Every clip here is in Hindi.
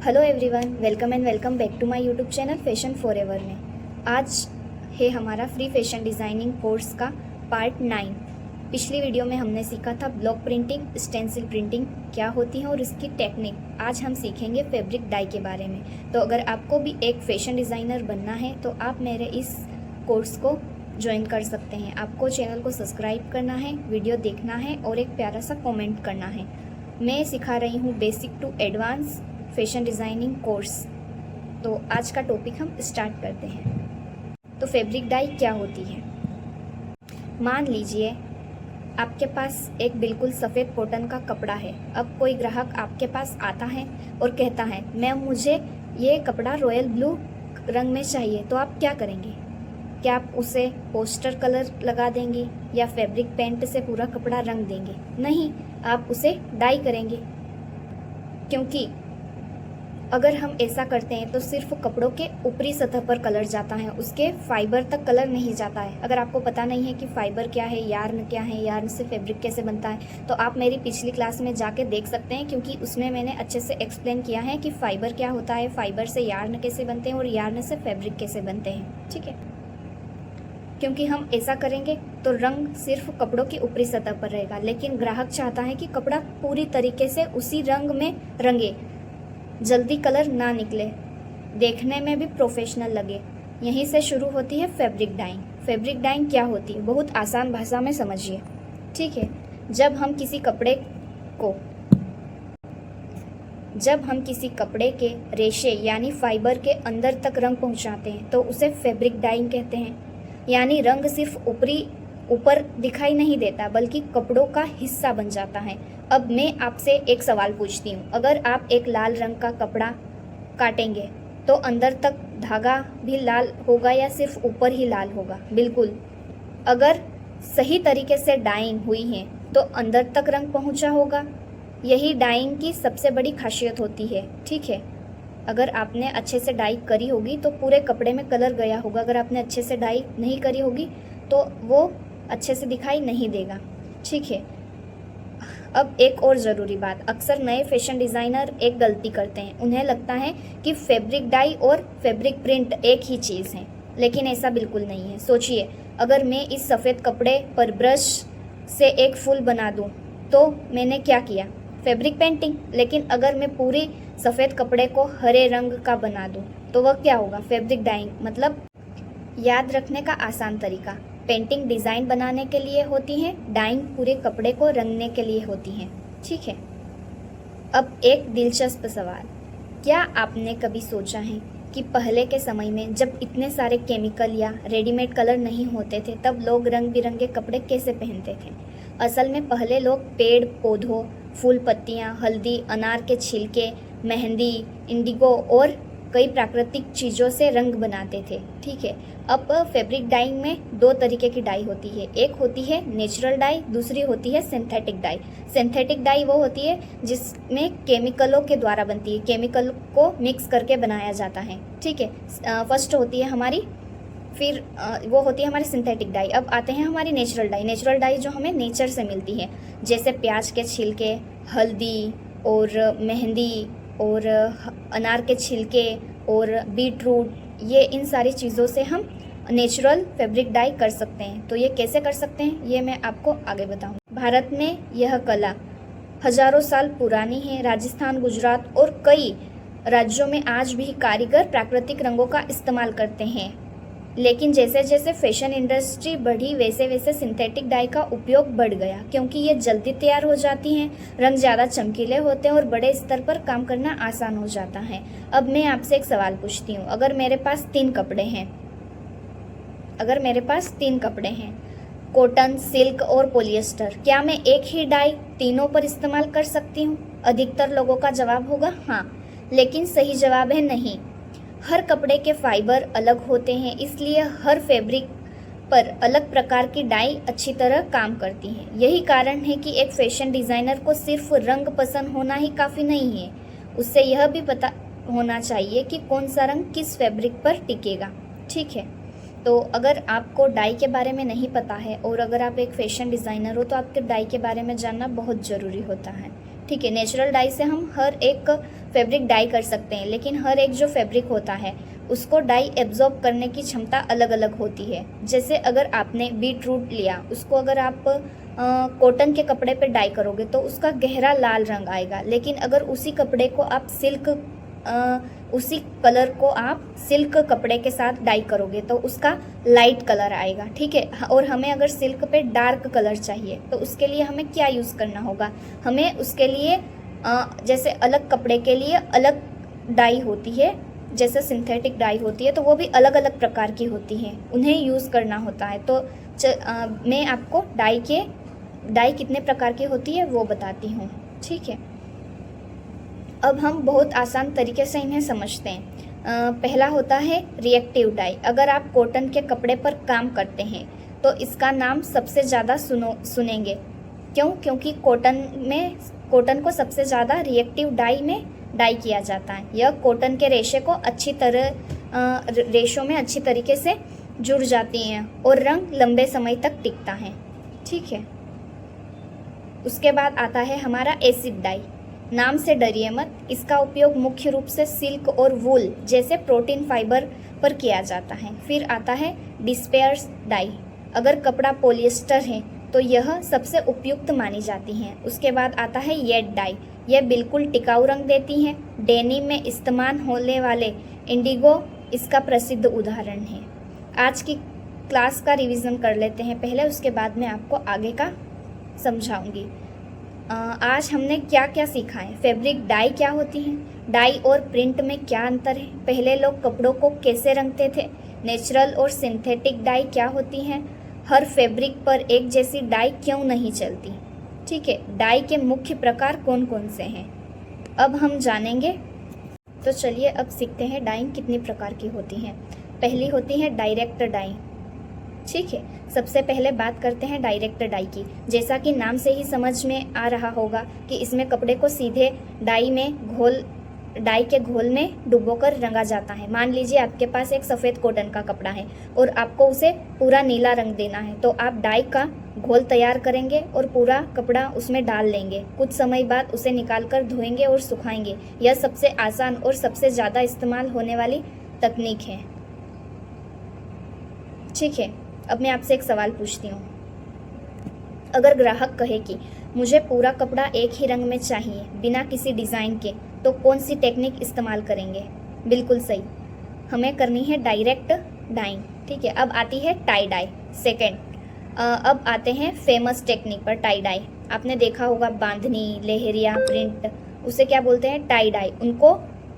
Hello everyone, welcome and welcome back to my YouTube channel fashion forever में। आज है हमारा फ्री फैशन डिज़ाइनिंग कोर्स का पार्ट 9। पिछली वीडियो में हमने सीखा था ब्लॉक प्रिंटिंग, स्टेंसिल प्रिंटिंग क्या होती है और इसकी टेक्निक। आज हम सीखेंगे फैब्रिक डाई के बारे में। तो अगर आपको भी एक फैशन डिज़ाइनर बनना है तो आप मेरे इस कोर्स को ज्वाइन कर सकते हैं। आपको चैनल को सब्सक्राइब करना है, वीडियो देखना है और एक प्यारा सा कमेंट करना है। मैं सिखा रही हूँ basic to advance fashion designing course. तो आज का टॉपिक हम स्टार्ट करते हैं। तो फैब्रिक डाई क्या होती है? मान लीजिए आपके पास एक बिल्कुल सफ़ेद कॉटन का कपड़ा है। अब कोई ग्राहक आपके पास आता है और कहता है मैम मुझे ये कपड़ा रॉयल ब्लू रंग में चाहिए, तो आप क्या करेंगे? क्या आप उसे पोस्टर कलर लगा देंगे या फैब्रिक पेंट से पूरा कपड़ा रंग देंगे? नहीं, आप उसे डाई करेंगे। क्योंकि अगर हम ऐसा करते हैं तो सिर्फ कपड़ों के ऊपरी सतह पर कलर जाता है, उसके फाइबर तक कलर नहीं जाता है। अगर आपको पता नहीं है कि फाइबर क्या है, यार्न क्या है, यार्न से फैब्रिक कैसे बनता है, तो आप मेरी पिछली क्लास में जाके देख सकते हैं, क्योंकि उसमें मैंने अच्छे से एक्सप्लेन किया है कि फाइबर क्या होता है, फाइबर से यार्न कैसे बनते हैं और यार्न से फैब्रिक कैसे बनते हैं। ठीक है, क्योंकि हम ऐसा करेंगे तो रंग सिर्फ कपड़ों की ऊपरी सतह पर रहेगा, लेकिन ग्राहक चाहता है कि कपड़ा पूरी तरीके से उसी रंग में रंगे, जल्दी कलर ना निकले, देखने में भी प्रोफेशनल लगे। यहीं से शुरू होती है फैब्रिक डाइंग। फैब्रिक डाइंग क्या होती है? बहुत आसान भाषा में समझिए। ठीक है, जब हम किसी कपड़े के रेशे यानी फाइबर के अंदर तक रंग पहुंचाते हैं तो उसे फैब्रिक डाइंग कहते हैं। यानी रंग सिर्फ ऊपर दिखाई नहीं देता बल्कि कपड़ों का हिस्सा बन जाता है। अब मैं आपसे एक सवाल पूछती हूँ, अगर आप एक लाल रंग का कपड़ा काटेंगे तो अंदर तक धागा भी लाल होगा या सिर्फ ऊपर ही लाल होगा? बिल्कुल, अगर सही तरीके से डाइंग हुई है तो अंदर तक रंग पहुँचा होगा। यही डाइंग की सबसे बड़ी खासियत होती है। ठीक है, अगर आपने अच्छे से डाई करी होगी तो पूरे कपड़े में कलर गया होगा। अगर आपने अच्छे से डाई नहीं करी होगी तो वो अच्छे से दिखाई नहीं देगा। ठीक है, अब एक और ज़रूरी बात, अक्सर नए फैशन डिज़ाइनर एक गलती करते हैं। उन्हें लगता है कि फैब्रिक डाई और फैब्रिक प्रिंट एक ही चीज़ है, लेकिन ऐसा बिल्कुल नहीं है। सोचिए, अगर मैं इस सफ़ेद कपड़े पर ब्रश से एक फूल बना दूं तो मैंने क्या किया? Fabric painting. लेकिन अगर मैं पूरी सफ़ेद कपड़े को हरे रंग का बना दूं तो वह क्या होगा? Fabric dyeing. मतलब याद रखने का आसान तरीका, पेंटिंग डिज़ाइन बनाने के लिए होती है, डाइंग पूरे कपड़े को रंगने के लिए होती है। ठीक है, अब एक दिलचस्प सवाल, क्या आपने कभी सोचा है कि पहले के समय में जब इतने सारे केमिकल या रेडीमेड कलर नहीं होते थे तब लोग रंग बिरंगे कपड़े कैसे पहनते थे? असल में पहले लोग पेड़ पौधों, फूल पत्तियाँ, हल्दी, अनार के छिलके, मेहंदी, इंडिगो और कई प्राकृतिक चीज़ों से रंग बनाते थे। ठीक है, अब फैब्रिक डाइंग में दो तरीके की डाई होती है। एक होती है नेचुरल डाई, दूसरी होती है सिंथेटिक डाई। सिंथेटिक डाई वो होती है जिसमें केमिकलों के द्वारा बनती है, केमिकल को मिक्स करके बनाया जाता है। ठीक है, फर्स्ट होती है हमारी, फिर वो होती है हमारी सिंथेटिक डाई। अब आते हैं हमारी नेचुरल डाई। नेचुरल डाई जो हमें नेचर से मिलती है, जैसे प्याज के छिलके, हल्दी और मेहंदी और अनार के छिलके और बीट रूट, ये इन सारी चीज़ों से हम नेचुरल फैब्रिक डाई कर सकते हैं। तो ये कैसे कर सकते हैं ये मैं आपको आगे बताऊँ। भारत में यह कला हजारों साल पुरानी है। राजस्थान, गुजरात और कई राज्यों में आज भी कारीगर प्राकृतिक रंगों का इस्तेमाल करते हैं। लेकिन जैसे जैसे फैशन इंडस्ट्री बढ़ी वैसे वैसे सिंथेटिक डाई का उपयोग बढ़ गया, क्योंकि ये जल्दी तैयार हो जाती हैं, रंग ज़्यादा चमकीले होते हैं और बड़े स्तर पर काम करना आसान हो जाता है। अब मैं आपसे एक सवाल पूछती हूँ, अगर मेरे पास तीन कपड़े हैं, कॉटन, सिल्क और पॉलिएस्टर, क्या मैं एक ही डाई तीनों पर इस्तेमाल कर सकती हूँ? अधिकतर लोगों का जवाब होगा हाँ, लेकिन सही जवाब है नहीं। हर कपड़े के फाइबर अलग होते हैं, इसलिए हर फैब्रिक पर अलग प्रकार की डाई अच्छी तरह काम करती हैं। यही कारण है कि एक फैशन डिज़ाइनर को सिर्फ रंग पसंद होना ही काफ़ी नहीं है, उससे यह भी पता होना चाहिए कि कौन सा रंग किस फैब्रिक पर टिकेगा। ठीक है, तो अगर आपको डाई के बारे में नहीं पता है और अगर आप एक फैशन डिज़ाइनर हो तो आपके डाई के बारे में जानना बहुत ज़रूरी होता है। ठीक है, नेचुरल डाई से हम हर एक फैब्रिक डाई कर सकते हैं, लेकिन हर एक जो फैब्रिक होता है उसको डाई एब्जॉर्ब करने की क्षमता अलग अलग होती है। जैसे अगर आपने बीट रूट लिया, उसको अगर आप कॉटन के कपड़े पे डाई करोगे तो उसका गहरा लाल रंग आएगा, लेकिन अगर उसी कपड़े को आप उसी कलर को आप सिल्क कपड़े के साथ डाई करोगे तो उसका लाइट कलर आएगा। ठीक है, और हमें अगर सिल्क पे डार्क कलर चाहिए तो उसके लिए हमें क्या यूज़ करना होगा, हमें उसके लिए जैसे अलग कपड़े के लिए अलग डाई होती है, जैसे सिंथेटिक डाई होती है, तो वो भी अलग अलग प्रकार की होती हैं, उन्हें यूज़ करना होता है। तो मैं आपको डाई कितने प्रकार की होती है वो बताती हूँ। ठीक है, अब हम बहुत आसान तरीके से इन्हें समझते हैं। पहला होता है रिएक्टिव डाई। अगर आप कॉटन के कपड़े पर काम करते हैं तो इसका नाम सबसे ज़्यादा सुनेंगे। क्यों? क्योंकि कॉटन को सबसे ज़्यादा रिएक्टिव डाई में डाई किया जाता है। यह कॉटन के रेशों में अच्छी तरीके से जुड़ जाती हैं और रंग लंबे समय तक टिकता है। ठीक है, उसके बाद आता है हमारा एसिड डाई। नाम से डरिए मत, इसका उपयोग मुख्य रूप से सिल्क और वूल जैसे प्रोटीन फाइबर पर किया जाता है। फिर आता है डिस्पेयर्स डाई। अगर कपड़ा पॉलिएस्टर है तो यह सबसे उपयुक्त मानी जाती हैं। उसके बाद आता है येड डाई। यह बिल्कुल टिकाऊ रंग देती हैं। डेनिम में इस्तेमाल होने वाले इंडिगो इसका प्रसिद्ध उदाहरण है। आज की क्लास का रिवीजन कर लेते हैं पहले, उसके बाद मैं आपको आगे का समझाऊंगी। आज हमने क्या क्या सीखा है। फैब्रिक डाई क्या होती है, डाई और प्रिंट में क्या अंतर है, पहले लोग कपड़ों को कैसे रंगते थे, नेचुरल और सिंथेटिक डाई क्या होती हैं, हर फैब्रिक पर एक जैसी डाई क्यों नहीं चलती। ठीक है, डाई के मुख्य प्रकार कौन कौन से हैं अब हम जानेंगे। तो चलिए अब सीखते हैं डाइंग कितनी प्रकार की होती हैं। पहली होती है डायरेक्ट डाई। ठीक है, सबसे पहले बात करते हैं डायरेक्ट डाई की। जैसा कि नाम से ही समझ में आ रहा होगा कि इसमें कपड़े को सीधे डाई के घोल में डुबोकर रंगा जाता है। मान लीजिए आपके पास एक सफ़ेद कॉटन का कपड़ा है और आपको उसे पूरा नीला रंग देना है, तो आप डाई का घोल तैयार करेंगे और पूरा कपड़ा उसमें डाल लेंगे। कुछ समय बाद उसे निकालकर धोएंगे और सुखाएंगे। यह सबसे आसान और सबसे ज़्यादा इस्तेमाल होने वाली तकनीक है। ठीक है, अब मैं आपसे एक सवाल पूछती हूँ। अगर ग्राहक कहे कि मुझे पूरा कपड़ा एक ही रंग में चाहिए बिना किसी डिज़ाइन के, तो कौन सी टेक्निक इस्तेमाल करेंगे? बिल्कुल सही, हमें करनी है डायरेक्ट डाइंग। ठीक है, अब आती है टाई डाई सेकेंड। अब आते हैं फेमस टेक्निक पर टाई डाई। आपने देखा होगा बांधनी, लेहरिया प्रिंट, उसे क्या बोलते हैं? Tie dye. उनको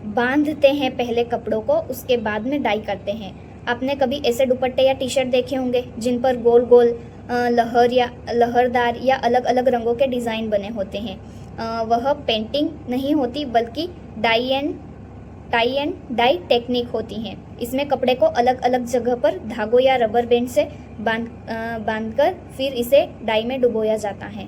बांधते हैं पहले कपड़ों को, उसके बाद में डाई करते हैं। आपने कभी ऐसे दुपट्टे या टी शर्ट देखे होंगे जिन पर गोल गोल लहरदार या अलग अलग रंगों के डिज़ाइन बने होते हैं। वह पेंटिंग नहीं होती बल्कि टाई एंड डाई टेक्निक होती हैं। इसमें कपड़े को अलग अलग जगह पर धागों या रबर बैंड से बांधकर फिर इसे डाई में डुबोया जाता है।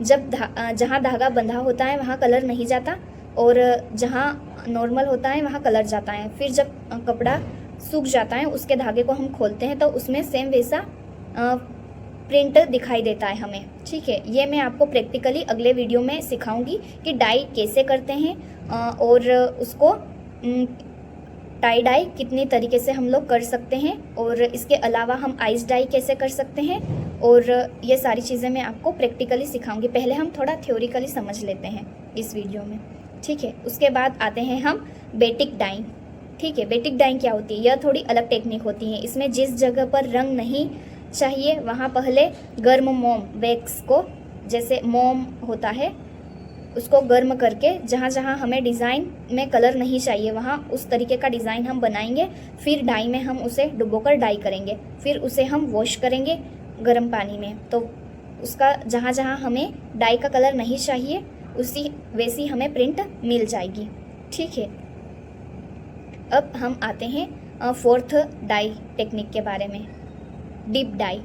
जहाँ धागा बंधा होता है वहाँ कलर नहीं जाता और जहाँ नॉर्मल होता है वहाँ कलर जाता है। फिर जब कपड़ा सूख जाता है उसके धागे को हम खोलते हैं तो उसमें सेम वैसा प्रिंट दिखाई देता है हमें। ठीक है, ये मैं आपको प्रैक्टिकली अगले वीडियो में सिखाऊंगी कि डाई कैसे करते हैं और उसको टाई डाई कितनी तरीके से हम लोग कर सकते हैं, और इसके अलावा हम आइस डाई कैसे कर सकते हैं, और ये सारी चीज़ें मैं आपको प्रैक्टिकली सिखाऊंगी। पहले हम थोड़ा थ्योरिकली समझ लेते हैं इस वीडियो में। ठीक है, उसके बाद आते हैं हम बेटिक डाइंग। ठीक है, बेटिक डाइंग क्या होती है? यह थोड़ी अलग टेक्निक होती है। इसमें जिस जगह पर रंग नहीं चाहिए वहाँ पहले गर्म मोम वैक्स को, जैसे मोम होता है उसको गर्म करके जहाँ जहाँ हमें डिज़ाइन में कलर नहीं चाहिए वहाँ उस तरीके का डिज़ाइन हम बनाएंगे। फिर डाई में हम उसे डुबोकर डाई करेंगे, फिर उसे हम वॉश करेंगे गर्म पानी में, तो उसका जहाँ जहाँ हमें डाई का कलर नहीं चाहिए वैसी हमें प्रिंट मिल जाएगी। ठीक है, अब हम आते हैं फोर्थ डाई टेक्निक के बारे में, डीप डाई।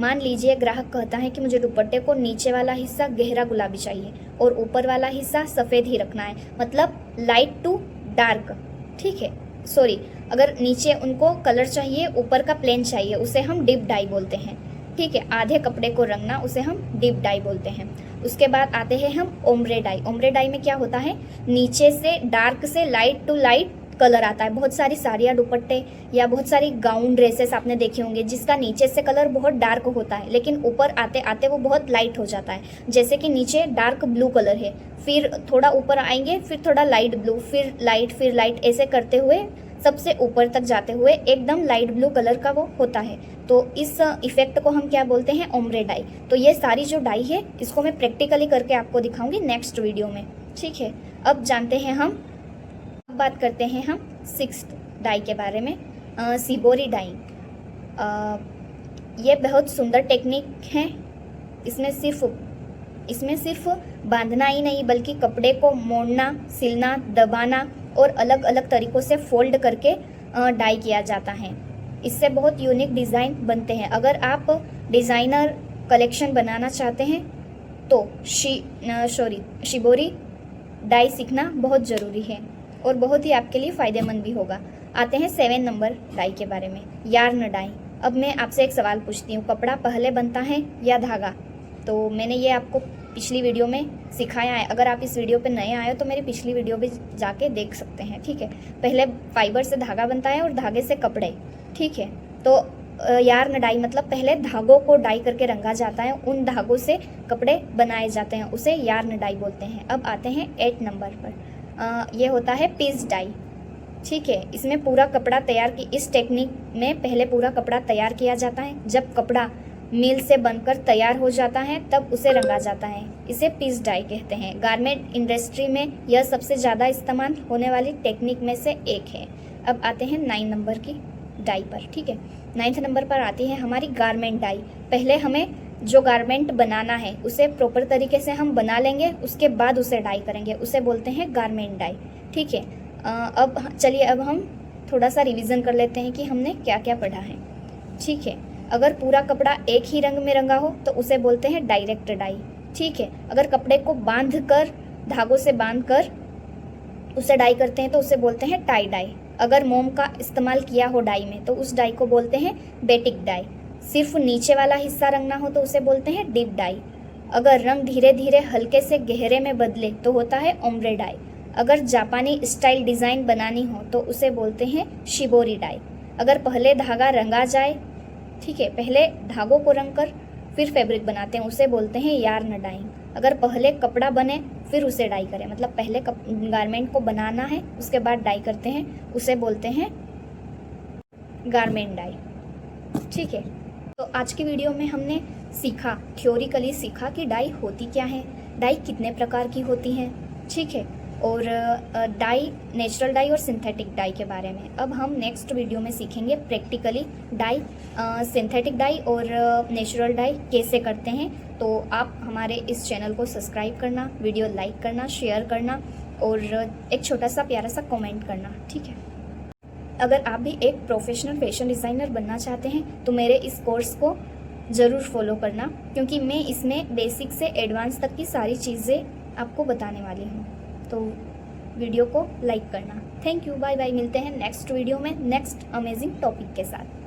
मान लीजिए ग्राहक कहता है कि मुझे दुपट्टे को नीचे वाला हिस्सा गहरा गुलाबी चाहिए और ऊपर वाला हिस्सा सफ़ेद ही रखना है, मतलब लाइट टू डार्क। ठीक है, सॉरी, अगर नीचे उनको कलर चाहिए, ऊपर का प्लेन चाहिए, उसे हम डीप डाई बोलते हैं। ठीक है, आधे कपड़े को रंगना उसे हम डीप डाई बोलते हैं। उसके बाद आते हैं हम ओम्ब्रे डाई। ओम्ब्रे डाई में क्या होता है, नीचे से डार्क से लाइट टू लाइट कलर आता है। बहुत सारी साड़ियाँ, दुपट्टे या बहुत सारी गाउन ड्रेसेस आपने देखे होंगे जिसका नीचे से कलर बहुत डार्क होता है लेकिन ऊपर आते आते वो बहुत लाइट हो जाता है। जैसे कि नीचे डार्क ब्लू कलर है, फिर थोड़ा ऊपर आएंगे, फिर थोड़ा लाइट ब्लू, फिर लाइट, ऐसे करते हुए सबसे ऊपर तक जाते हुए एकदम लाइट ब्लू कलर का वो होता है। तो इस इफेक्ट को हम क्या बोलते हैं, ओम्ब्रे डाई। तो ये सारी जो डाई है इसको मैं प्रैक्टिकली करके आपको दिखाऊंगी नेक्स्ट वीडियो में, ठीक है। अब जानते हैं हम, अब बात करते हैं हम 6th डाई के बारे में, शिबोरी डाई। ये बहुत सुंदर टेक्निक है। इसमें सिर्फ बांधना ही नहीं बल्कि कपड़े को मोड़ना, सिलना, दबाना और अलग अलग तरीक़ों से फोल्ड करके डाई किया जाता है। इससे बहुत यूनिक डिज़ाइन बनते हैं। अगर आप डिज़ाइनर कलेक्शन बनाना चाहते हैं तो शिबोरी डाई सीखना बहुत ज़रूरी है और बहुत ही आपके लिए फ़ायदेमंद भी होगा। आते हैं 7 नंबर डाई के बारे में, यार्न डाई। अब मैं आपसे एक सवाल पूछती हूँ, कपड़ा पहले बनता है या धागा? तो मैंने ये आपको पिछली वीडियो में सिखाया है। अगर आप इस वीडियो पे नए आए हो तो मेरी पिछली वीडियो भी जाके देख सकते हैं, ठीक है। पहले फाइबर से धागा बनता है और धागे से कपड़े, ठीक है। तो यार्न डाई मतलब पहले धागों को डाई करके रंगा जाता है, उन धागों से कपड़े बनाए जाते हैं, उसे यार्न डाई बोलते हैं। अब आते हैं 8 नंबर पर, ये होता है पीस डाई, ठीक है। इसमें पूरा कपड़ा तैयार की, इस टेक्निक में पहले पूरा कपड़ा तैयार किया जाता है। जब कपड़ा मिल से बनकर तैयार हो जाता है तब उसे रंगा जाता है। इसे पीस डाई कहते हैं। गारमेंट इंडस्ट्री में यह सबसे ज़्यादा इस्तेमाल होने वाली टेक्निक में से एक है। अब आते हैं 9 नंबर की डाई पर, ठीक है। 9th नंबर पर आती है हमारी गारमेंट डाई। पहले हमें जो गारमेंट बनाना है उसे प्रॉपर तरीके से हम बना लेंगे, उसके बाद उसे डाई करेंगे, उसे बोलते हैं गारमेंट डाई, ठीक है। अब चलिए, अब हम थोड़ा सा रिवीजन कर लेते हैं कि हमने क्या क्या पढ़ा है, ठीक है। अगर पूरा कपड़ा एक ही रंग में रंगा हो तो उसे बोलते हैं डायरेक्ट डाई, ठीक है। अगर कपड़े को बांध कर, धागों से बांध कर उसे डाई करते हैं तो उसे बोलते हैं टाई डाई। अगर मोम का इस्तेमाल किया हो डाई में तो उस डाई को बोलते हैं बेटिक डाई। सिर्फ नीचे वाला हिस्सा रंगना हो तो उसे बोलते हैं डीप डाई। अगर रंग धीरे धीरे हल्के से गहरे में बदले तो होता है ओम्ब्रे डाई। अगर जापानी स्टाइल डिज़ाइन बनानी हो तो उसे बोलते हैं शिबोरी डाई। अगर पहले धागा रंगा जाए, ठीक है, पहले धागों को रंग कर फिर फैब्रिक बनाते हैं, उसे बोलते हैं यार्न डाइंग। अगर पहले कपड़ा बने फिर उसे डाई करें, मतलब पहले गारमेंट को बनाना है उसके बाद डाई करते हैं, उसे बोलते हैं गारमेंट डाई, ठीक है। तो आज की वीडियो में हमने सीखा, थ्योरिकली सीखा कि डाई होती क्या है, डाई कितने प्रकार की होती हैं, ठीक है, और डाई, नेचुरल डाई और सिंथेटिक डाई के बारे में। अब हम नेक्स्ट वीडियो में सीखेंगे प्रैक्टिकली डाई, सिंथेटिक डाई और नेचुरल डाई कैसे करते हैं। तो आप हमारे इस चैनल को सब्सक्राइब करना, वीडियो लाइक करना, शेयर करना और एक छोटा सा प्यारा सा कमेंट करना, ठीक है। अगर आप भी एक प्रोफेशनल फैशन डिज़ाइनर बनना चाहते हैं तो मेरे इस कोर्स को ज़रूर फॉलो करना, क्योंकि मैं इसमें बेसिक से एडवांस तक की सारी चीज़ें आपको बताने वाली हूँ। तो वीडियो को लाइक करना। Thank you, bye bye. मिलते हैं नेक्स्ट वीडियो में नेक्स्ट अमेजिंग टॉपिक के साथ।